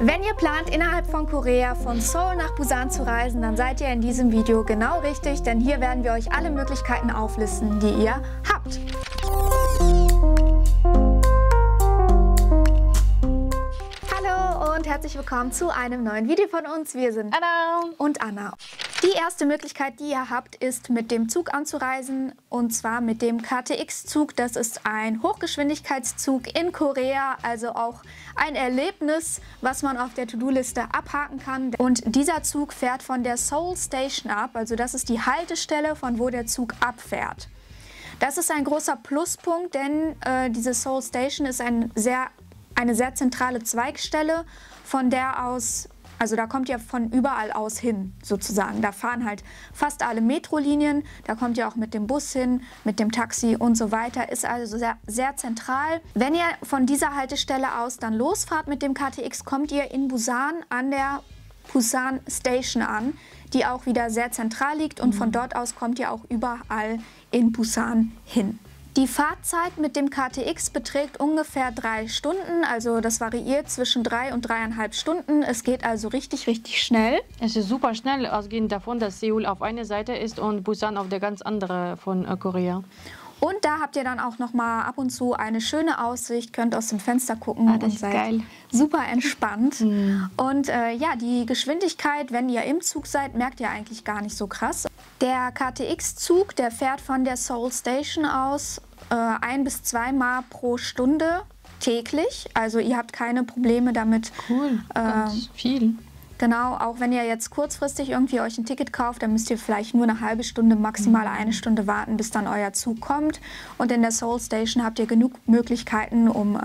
Wenn ihr plant, innerhalb von Korea von Seoul nach Busan zu reisen, dann seid ihr in diesem Video genau richtig, denn hier werden wir euch alle Möglichkeiten auflisten, die ihr habt. Hallo und herzlich willkommen zu einem neuen Video von uns. Wir sind Anna und Anna. Die erste Möglichkeit, die ihr habt, ist mit dem Zug anzureisen, und zwar mit dem KTX-Zug. Das ist ein Hochgeschwindigkeitszug in Korea, also auch ein Erlebnis, was man auf der To-Do-Liste abhaken kann. Und dieser Zug fährt von der Seoul Station ab, also das ist die Haltestelle, von wo der Zug abfährt. Das ist ein großer Pluspunkt, denn diese Seoul Station ist eine sehr zentrale Zweigstelle, von der aus, also da kommt ihr von überall aus hin, sozusagen. Da fahren halt fast alle Metrolinien, da kommt ihr auch mit dem Bus hin, mit dem Taxi und so weiter. Ist also sehr, sehr zentral. Wenn ihr von dieser Haltestelle aus dann losfahrt mit dem KTX, kommt ihr in Busan an der Busan Station an, die auch wieder sehr zentral liegt, und von dort aus kommt ihr auch überall in Busan hin. Die Fahrzeit mit dem KTX beträgt ungefähr 3 Stunden, also das variiert zwischen 3 und 3,5 Stunden. Es geht also richtig, richtig schnell. Es ist super schnell, ausgehend davon, dass Seoul auf einer Seite ist und Busan auf der ganz anderen von Korea. Und da habt ihr dann auch noch mal ab und zu eine schöne Aussicht, könnt aus dem Fenster gucken das und ist seid geil. Super entspannt. Und ja, die Geschwindigkeit, wenn ihr im Zug seid, merkt ihr eigentlich gar nicht so krass. Der KTX-Zug, der fährt von der Seoul Station aus 1 bis 2 Mal pro Stunde täglich. Also ihr habt keine Probleme damit. Cool, ganz viel. Genau, auch wenn ihr jetzt kurzfristig irgendwie euch ein Ticket kauft, dann müsst ihr vielleicht nur eine halbe Stunde, maximal 1 Stunde warten, bis dann euer Zug kommt. Und in der Seoul Station habt ihr genug Möglichkeiten, um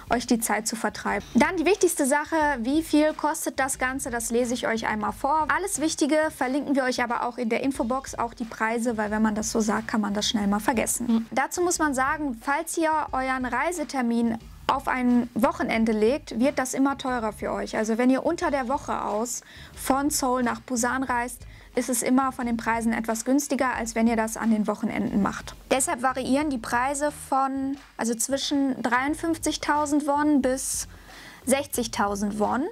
euch die Zeit zu vertreiben. Dann die wichtigste Sache, wie viel kostet das Ganze, das lese ich euch einmal vor. Alles Wichtige verlinken wir euch aber auch in der Infobox, auch die Preise, weil wenn man das so sagt, kann man das schnell mal vergessen. Dazu muss man sagen, falls ihr euren Reisetermin auf ein Wochenende legt, wird das immer teurer für euch. Also wenn ihr unter der Woche aus von Seoul nach Busan reist, ist es immer von den Preisen etwas günstiger, als wenn ihr das an den Wochenenden macht. Deshalb variieren die Preise von, also zwischen 53.000 Won bis 60.000 Won.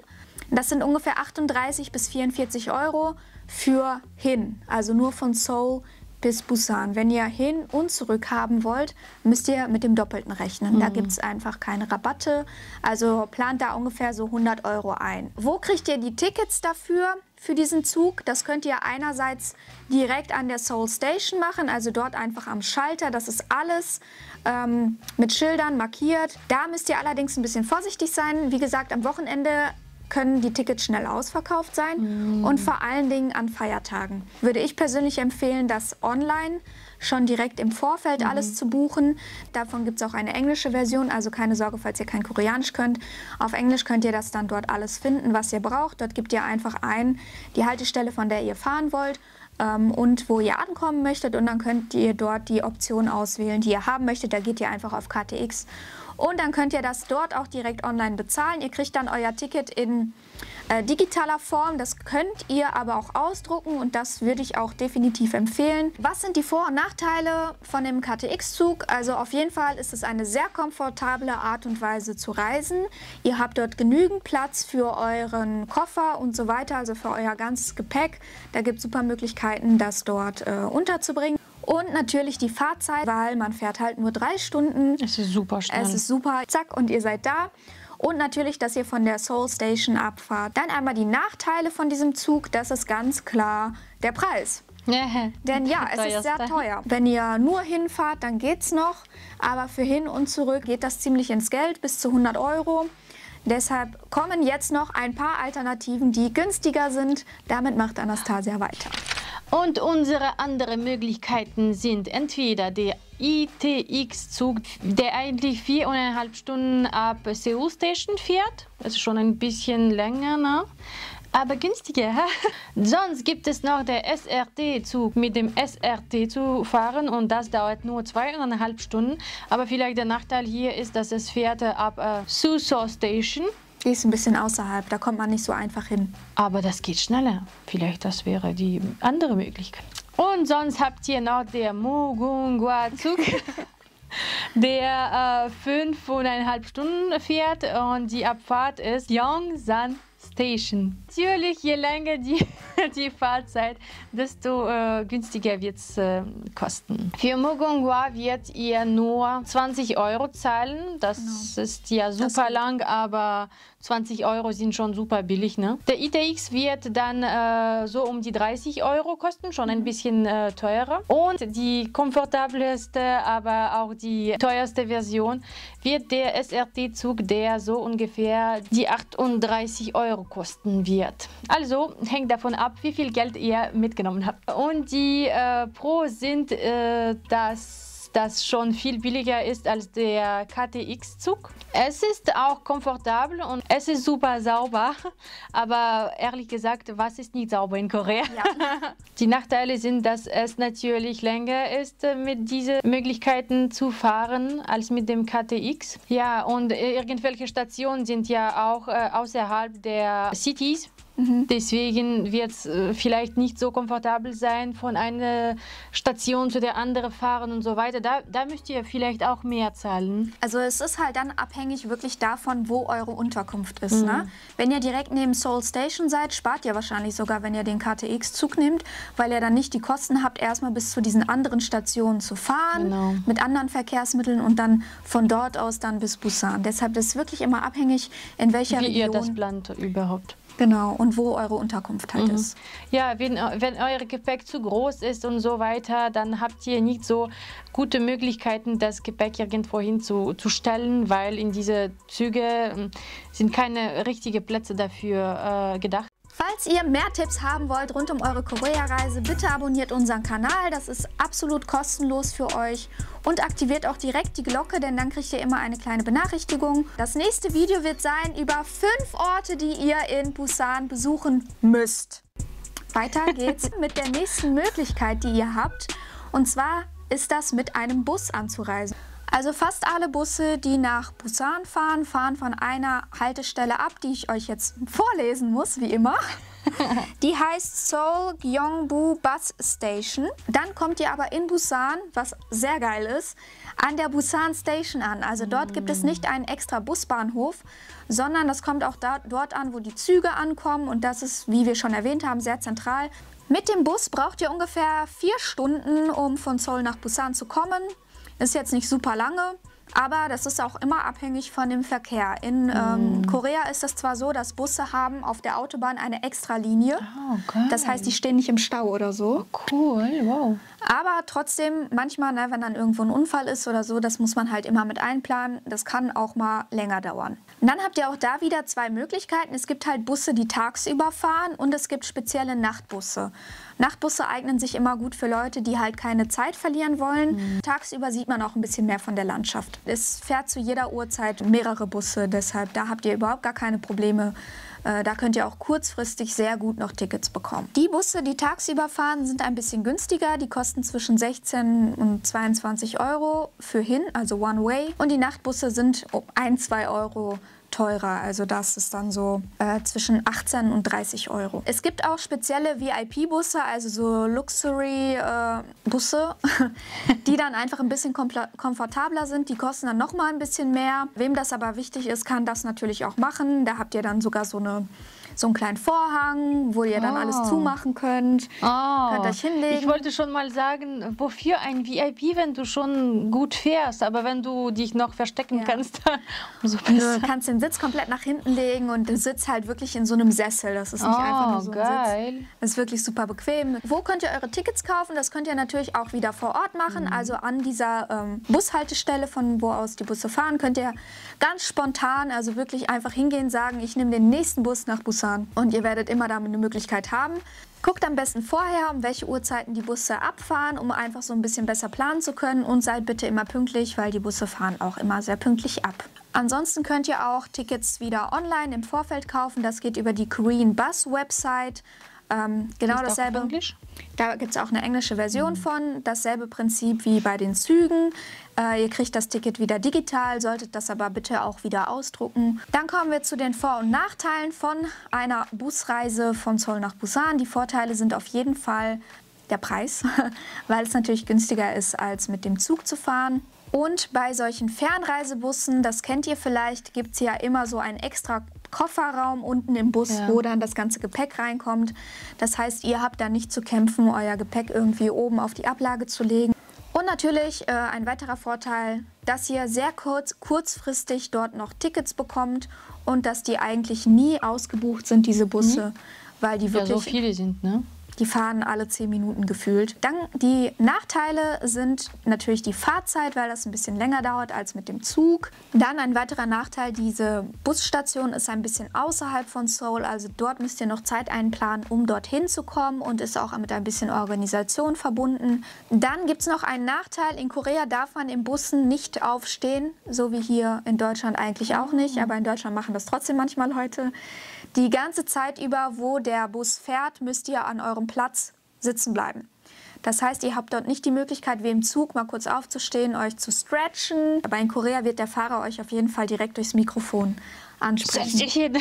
Das sind ungefähr 38 bis 44 Euro für hin, also nur von Seoul bis Busan. Wenn ihr hin und zurück haben wollt, müsst ihr mit dem Doppelten rechnen. Da gibt es einfach keine Rabatte. Also plant da ungefähr so 100 Euro ein. Wo kriegt ihr die Tickets dafür, für diesen Zug? Das könnt ihr einerseits direkt an der Seoul Station machen, also dort einfach am Schalter. Das ist alles mit Schildern markiert. Da müsst ihr allerdings ein bisschen vorsichtig sein. Wie gesagt, am Wochenende können die Tickets schnell ausverkauft sein und vor allen Dingen an Feiertagen. Würde ich persönlich empfehlen, das online schon direkt im Vorfeld alles zu buchen. Davon gibt es auch eine englische Version, also keine Sorge, falls ihr kein Koreanisch könnt. Auf Englisch könnt ihr das dann dort alles finden, was ihr braucht. Dort gebt ihr einfach ein, die Haltestelle, von der ihr fahren wollt, und wo ihr ankommen möchtet, und dann könnt ihr dort die Option auswählen, die ihr haben möchtet. Da geht ihr einfach auf KTX. Und dann könnt ihr das dort auch direkt online bezahlen. Ihr kriegt dann euer Ticket in digitaler Form. Das könnt ihr aber auch ausdrucken, und das würde ich auch definitiv empfehlen. Was sind die Vor- und Nachteile von dem KTX-Zug? Also auf jeden Fall ist es eine sehr komfortable Art und Weise zu reisen. Ihr habt dort genügend Platz für euren Koffer und so weiter, also für euer ganzes Gepäck. Da gibt es super Möglichkeiten, das dort unterzubringen. Und natürlich die Fahrzeit, weil man fährt halt nur 3 Stunden. Es ist super schnell. Es ist super, zack, und ihr seid da. Und natürlich, dass ihr von der Seoul Station abfahrt. Dann einmal die Nachteile von diesem Zug, das ist ganz klar der Preis. Denn ja, es ist sehr teuer. Wenn ihr nur hinfahrt, dann geht's noch. Aber für hin und zurück geht das ziemlich ins Geld, bis zu 100 Euro. Deshalb kommen jetzt noch ein paar Alternativen, die günstiger sind. Damit macht Anastasia weiter. Und unsere anderen Möglichkeiten sind entweder der ITX-Zug, der eigentlich 4,5 Stunden ab Seoul Station fährt. Das ist schon ein bisschen länger, ne? Aber günstiger. Sonst gibt es noch der SRT-Zug. Mit dem SRT zu fahren, und das dauert nur 2,5 Stunden. Aber vielleicht der Nachteil hier ist, dass es fährt ab Suso Station. Die ist ein bisschen außerhalb, da kommt man nicht so einfach hin. Aber das geht schneller. Vielleicht das wäre die andere Möglichkeit. Und sonst habt ihr noch der Mugunghwa-Zug. der 5,5 Stunden fährt und die Abfahrt ist Yongsan Station. Natürlich, je länger die Fahrzeit, desto günstiger wird es kosten. Für Mugonghwa wird ihr nur 20 Euro zahlen. Das ist ja super lang, aber 20 Euro sind schon super billig. Ne? Der ITX wird dann so um die 30 Euro kosten, schon ein bisschen teurer. Und die komfortabelste, aber auch die teuerste Version wird der SRT-Zug, der so ungefähr die 38 Euro kosten wird. Also hängt davon ab, wie viel Geld ihr mitgenommen habt. Und die Pros sind, dass das schon viel billiger ist als der KTX-Zug. Es ist auch komfortabel und es ist super sauber, aber ehrlich gesagt, was ist nicht sauber in Korea? Ja. Die Nachteile sind, dass es natürlich länger ist, mit diesen Möglichkeiten zu fahren, als mit dem KTX. Ja, und irgendwelche Stationen sind ja auch außerhalb der Cities. Deswegen wird es vielleicht nicht so komfortabel sein, von einer Station zu der anderen fahren und so weiter. Da müsst ihr vielleicht auch mehr zahlen. Also es ist halt dann abhängig wirklich davon, wo eure Unterkunft ist. Ne? Wenn ihr direkt neben Seoul Station seid, spart ihr wahrscheinlich sogar, wenn ihr den KTX-Zug nehmt, weil ihr dann nicht die Kosten habt, erstmal bis zu diesen anderen Stationen zu fahren, mit anderen Verkehrsmitteln und dann von dort aus dann bis Busan. Deshalb ist es wirklich immer abhängig, in welcher Region... Wie ihr das plant überhaupt. Genau, und wo eure Unterkunft halt ist. Ja, wenn euer Gepäck zu groß ist und so weiter, dann habt ihr nicht so gute Möglichkeiten, das Gepäck irgendwo hin zu stellen, weil in diese Züge sind keine richtigen Plätze dafür gedacht. Falls ihr mehr Tipps haben wollt rund um eure Korea-Reise, bitte abonniert unseren Kanal. Das ist absolut kostenlos für euch. Und aktiviert auch direkt die Glocke, denn dann kriegt ihr immer eine kleine Benachrichtigung. Das nächste Video wird sein über 5 Orte, die ihr in Busan besuchen müsst. Weiter geht's mit der nächsten Möglichkeit, die ihr habt. Und zwar ist das mit einem Bus anzureisen. Also fast alle Busse, die nach Busan fahren, fahren von einer Haltestelle ab, die ich euch jetzt vorlesen muss, wie immer. Die heißt Seoul Gyeongbu Bus Station. Dann kommt ihr aber in Busan, was sehr geil ist, an der Busan Station an. Also dort gibt es nicht einen extra Busbahnhof, sondern das kommt auch dort an, wo die Züge ankommen. Und das ist, wie wir schon erwähnt haben, sehr zentral. Mit dem Bus braucht ihr ungefähr 4 Stunden, um von Seoul nach Busan zu kommen. Ist jetzt nicht super lange, aber das ist auch immer abhängig von dem Verkehr. In Korea ist es zwar so, dass Busse haben auf der Autobahn eine Extralinie. Oh, geil. Das heißt, die stehen nicht im Stau oder so. Oh, cool, wow. Aber trotzdem, manchmal, ne, wenn dann irgendwo ein Unfall ist oder so, das muss man halt immer mit einplanen. Das kann auch mal länger dauern. Und dann habt ihr auch da wieder 2 Möglichkeiten. Es gibt halt Busse, die tagsüber fahren und es gibt spezielle Nachtbusse. Nachtbusse eignen sich immer gut für Leute, die halt keine Zeit verlieren wollen. Tagsüber sieht man auch ein bisschen mehr von der Landschaft. Es fährt zu jeder Uhrzeit mehrere Busse, deshalb da habt ihr überhaupt gar keine Probleme. Da könnt ihr auch kurzfristig sehr gut noch Tickets bekommen. Die Busse, die tagsüber fahren, sind ein bisschen günstiger. Die kosten zwischen 16 und 22 Euro für hin, also One Way. Und die Nachtbusse sind um 1-2 Euro teurer, also das ist dann so zwischen 18 und 30 Euro. Es gibt auch spezielle VIP-Busse, also so Luxury-Busse, die dann einfach ein bisschen komfortabler sind. Die kosten dann noch mal ein bisschen mehr. Wem das aber wichtig ist, kann das natürlich auch machen. Da habt ihr dann sogar so einen kleinen Vorhang, wo ihr dann alles zumachen könnt. Könnt euch hinlegen. Ich wollte schon mal sagen, wofür ein VIP, wenn du schon gut fährst, aber wenn du dich noch verstecken kannst, umso besser. Du kannst den Sitz komplett nach hinten legen und du sitzt halt wirklich in so einem Sessel. Das ist nicht einfach nur so ein Sitz. Das ist wirklich super bequem. Wo könnt ihr eure Tickets kaufen? Das könnt ihr natürlich auch wieder vor Ort machen. Also an dieser Bushaltestelle, von wo aus die Busse fahren, könnt ihr ganz spontan, also wirklich einfach hingehen, sagen, ich nehme den nächsten Bus nach Busan. Und ihr werdet immer damit eine Möglichkeit haben. Guckt am besten vorher, um welche Uhrzeiten die Busse abfahren, um einfach so ein bisschen besser planen zu können. Und seid bitte immer pünktlich, weil die Busse fahren auch immer sehr pünktlich ab. Ansonsten könnt ihr auch Tickets wieder online im Vorfeld kaufen. Das geht über die Korean Bus Website. Genau dasselbe. Da gibt es auch eine englische Version von. Dasselbe Prinzip wie bei den Zügen. Ihr kriegt das Ticket wieder digital, solltet das aber bitte auch wieder ausdrucken. Dann kommen wir zu den Vor- und Nachteilen von einer Busreise von Seoul nach Busan. Die Vorteile sind auf jeden Fall der Preis, weil es natürlich günstiger ist, als mit dem Zug zu fahren. Und bei solchen Fernreisebussen, das kennt ihr vielleicht, gibt es ja immer so einen extra Kofferraum unten im Bus, wo dann das ganze Gepäck reinkommt. Das heißt, ihr habt da nicht zu kämpfen, euer Gepäck irgendwie oben auf die Ablage zu legen. Und natürlich ein weiterer Vorteil, dass ihr sehr kurzfristig dort noch Tickets bekommt und dass die eigentlich nie ausgebucht sind, diese Busse, weil die wirklich... Ja, so viele sind, ne? Die fahren alle 10 Minuten gefühlt. Dann die Nachteile sind natürlich die Fahrzeit, weil das ein bisschen länger dauert als mit dem Zug. Dann ein weiterer Nachteil, diese Busstation ist ein bisschen außerhalb von Seoul. Also dort müsst ihr noch Zeit einplanen, um dorthin zu kommen und ist auch mit ein bisschen Organisation verbunden. Dann gibt es noch einen Nachteil. In Korea darf man in Bussen nicht aufstehen, so wie hier in Deutschland eigentlich auch nicht. Aber in Deutschland machen das trotzdem manchmal Leute. Die ganze Zeit über, wo der Bus fährt, müsst ihr an eurem Platz sitzen bleiben. Das heißt, ihr habt dort nicht die Möglichkeit, wie im Zug mal kurz aufzustehen, euch zu stretchen. Aber in Korea wird der Fahrer euch auf jeden Fall direkt durchs Mikrofon ansprechen.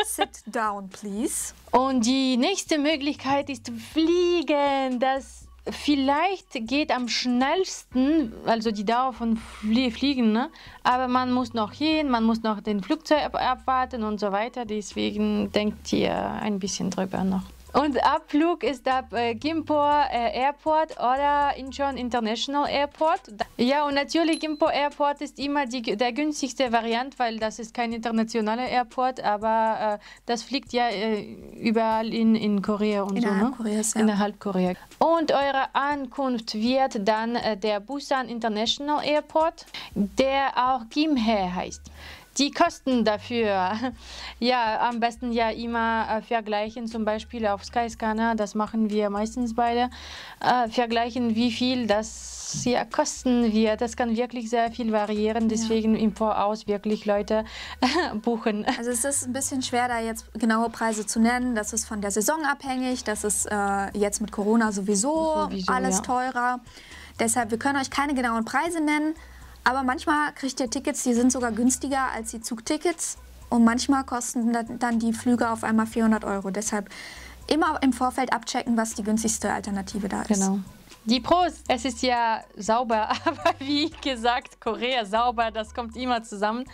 Sit down, please. Und die nächste Möglichkeit ist Fliegen. Das vielleicht geht am schnellsten, also die Dauer von Fliegen, ne? Aber man muss noch hin, man muss noch den Flugzeug abwarten und so weiter. Deswegen denkt ihr ein bisschen drüber noch. Und Abflug ist ab Gimpo Airport oder Incheon International Airport. Ja, und natürlich Gimpo Airport ist immer der günstigste Variant, weil das ist kein internationaler Airport, aber das fliegt ja überall in Korea und so, ne? Koreas, ja. Innerhalb Korea. Und eure Ankunft wird dann der Busan International Airport, der auch Gimhae heißt. Die Kosten dafür, ja, am besten ja immer vergleichen, zum Beispiel auf Skyscanner, das machen wir meistens beide, vergleichen, wie viel das ja kosten wird. Das kann wirklich sehr viel variieren, deswegen im Voraus wirklich Leute buchen. Also es ist ein bisschen schwer, da jetzt genaue Preise zu nennen. Das ist von der Saison abhängig, das ist jetzt mit Corona sowieso alles teurer. Deshalb, wir können euch keine genauen Preise nennen. Aber manchmal kriegt ihr Tickets, die sind sogar günstiger als die Zugtickets. Und manchmal kosten dann die Flüge auf einmal 400 €. Deshalb immer im Vorfeld abchecken, was die günstigste Alternative da ist. Genau. Die Pros, es ist ja sauber, aber wie gesagt, Korea sauber, das kommt immer zusammen.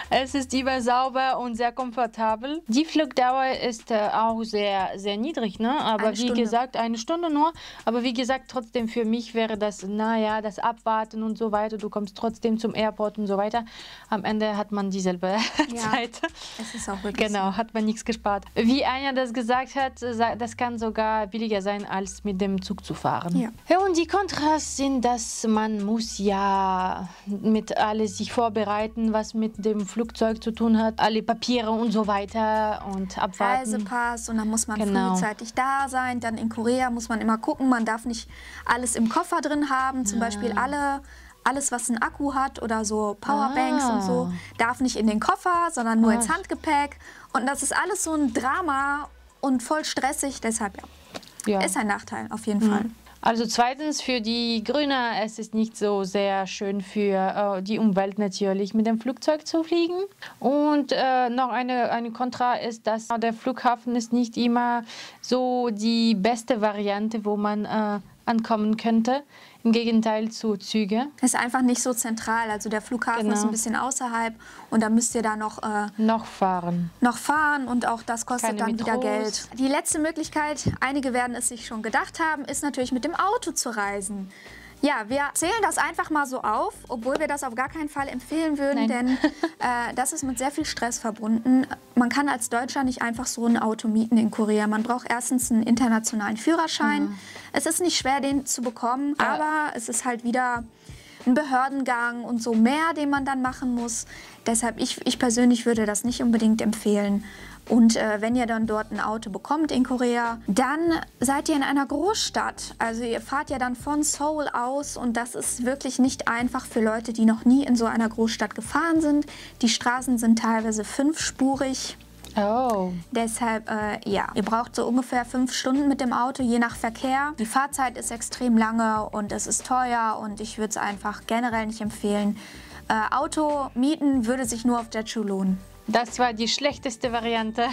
Es ist immer sauber und sehr komfortabel. Die Flugdauer ist auch sehr, sehr niedrig, ne? Aber wie gesagt, 1 Stunde nur. Aber wie gesagt, trotzdem für mich wäre das, naja, das Abwarten und so weiter. Du kommst trotzdem zum Airport und so weiter. Am Ende hat man dieselbe Zeit. Es ist auch wirklich genau, hat man nichts gespart. Wie Anja das gesagt hat, das kann sogar billiger sein, als mit dem Zug zu fahren. Ja. Und die Kontras sind, dass man muss ja mit alles sich vorbereiten, was mit dem Flugzeug zu tun hat, alle Papiere und so weiter und abwarten. Reisepass und dann muss man frühzeitig da sein. Dann in Korea muss man immer gucken, man darf nicht alles im Koffer drin haben, zum Beispiel alles, was einen Akku hat oder so Powerbanks und so, darf nicht in den Koffer, sondern nur ins Handgepäck. Und das ist alles so ein Drama und voll stressig, deshalb ist ein Nachteil auf jeden Fall. Also zweitens für die Grüne, es ist nicht so sehr schön für die Umwelt natürlich, mit dem Flugzeug zu fliegen. Und noch eine Kontra ist, dass der Flughafen ist nicht immer so die beste Variante, wo man ankommen könnte. Im Gegenteil zu Züge. Ist einfach nicht so zentral. Also der Flughafen ist ein bisschen außerhalb und dann müsst ihr da noch fahren. Noch fahren und auch das kostet dann wieder Geld. Die letzte Möglichkeit, einige werden es sich schon gedacht haben, ist natürlich mit dem Auto zu reisen. Ja, wir zählen das einfach mal so auf, obwohl wir das auf gar keinen Fall empfehlen würden, denn das ist mit sehr viel Stress verbunden. Man kann als Deutscher nicht einfach so ein Auto mieten in Korea. Man braucht erstens einen internationalen Führerschein. Es ist nicht schwer, den zu bekommen, aber es ist halt wieder ein Behördengang und so mehr, den man dann machen muss. Deshalb, ich persönlich würde das nicht unbedingt empfehlen. Und wenn ihr dann dort ein Auto bekommt in Korea, dann seid ihr in einer Großstadt. Also ihr fahrt ja dann von Seoul aus und das ist wirklich nicht einfach für Leute, die noch nie in so einer Großstadt gefahren sind. Die Straßen sind teilweise 5-spurig. Deshalb, ihr braucht so ungefähr 5 Stunden mit dem Auto, je nach Verkehr. Die Fahrzeit ist extrem lange und es ist teuer und ich würde es einfach generell nicht empfehlen. Auto mieten würde sich nur auf Jeju lohnen. Das war die schlechteste Variante.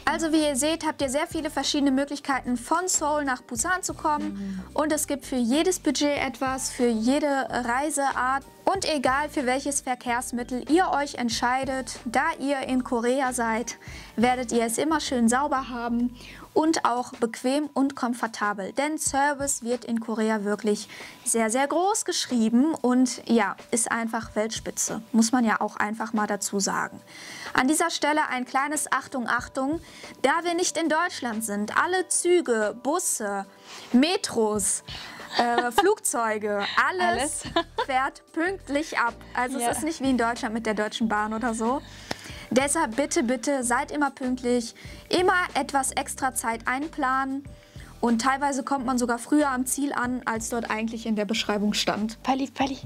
Also wie ihr seht, habt ihr sehr viele verschiedene Möglichkeiten, von Seoul nach Busan zu kommen. Und es gibt für jedes Budget etwas, für jede Reiseart Und egal für welches Verkehrsmittel ihr euch entscheidet, da ihr in Korea seid, werdet ihr es immer schön sauber haben und auch bequem und komfortabel. Denn Service wird in Korea wirklich sehr, sehr groß geschrieben und ja, ist einfach Weltspitze. Muss man ja auch einfach mal dazu sagen. An dieser Stelle ein kleines Achtung, Achtung, da wir nicht in Deutschland sind. Alle Züge, Busse, Metros, Flugzeuge, alles fährt pünktlich ab. Also es ist nicht wie in Deutschland mit der Deutschen Bahn oder so. Deshalb bitte, bitte seid immer pünktlich, immer etwas extra Zeit einplanen. Und teilweise kommt man sogar früher am Ziel an, als dort eigentlich in der Beschreibung stand. Pali, Pali.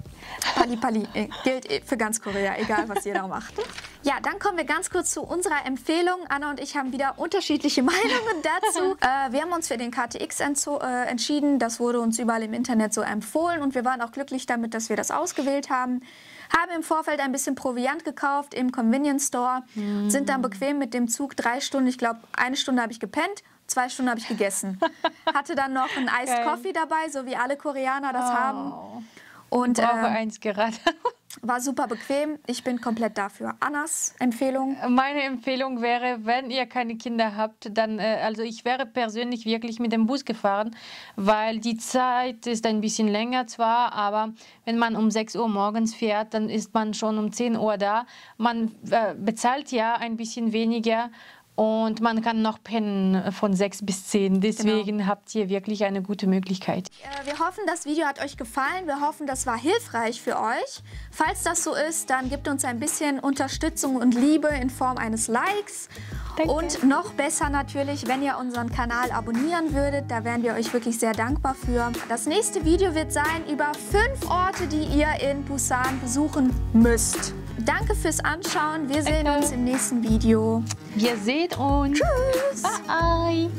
Pali, Pali. Gilt für ganz Korea, egal was jeder macht. Ja, dann kommen wir ganz kurz zu unserer Empfehlung. Anna und ich haben wieder unterschiedliche Meinungen dazu. Wir haben uns für den KTX entschieden. Das wurde uns überall im Internet so empfohlen. Und wir waren auch glücklich damit, dass wir das ausgewählt haben. Haben im Vorfeld ein bisschen Proviant gekauft im Convenience Store. Sind dann bequem mit dem Zug 3 Stunden, ich glaube 1 Stunde habe ich gepennt. 2 Stunden habe ich gegessen. Hatte dann noch einen Iced Coffee dabei, so wie alle Koreaner das haben. Und ich brauche eins gerade. War super bequem. Ich bin komplett dafür. Annas Empfehlung? Meine Empfehlung wäre, wenn ihr keine Kinder habt, dann, also ich wäre persönlich wirklich mit dem Bus gefahren, weil die Zeit ist ein bisschen länger zwar, aber wenn man um 6 Uhr morgens fährt, dann ist man schon um 10 Uhr da. Man bezahlt ja ein bisschen weniger. Und man kann noch pennen von 6 bis 10. Deswegen habt ihr wirklich eine gute Möglichkeit. Wir hoffen, das Video hat euch gefallen. Wir hoffen, das war hilfreich für euch. Falls das so ist, dann gebt uns ein bisschen Unterstützung und Liebe in Form eines Likes. Danke. Und noch besser natürlich, wenn ihr unseren Kanal abonnieren würdet. Da wären wir euch wirklich sehr dankbar für. Das nächste Video wird sein über 5 Orte, die ihr in Busan besuchen müsst. Danke fürs Anschauen. Wir sehen uns im nächsten Video. Wir sehen uns. Tschüss. Bye.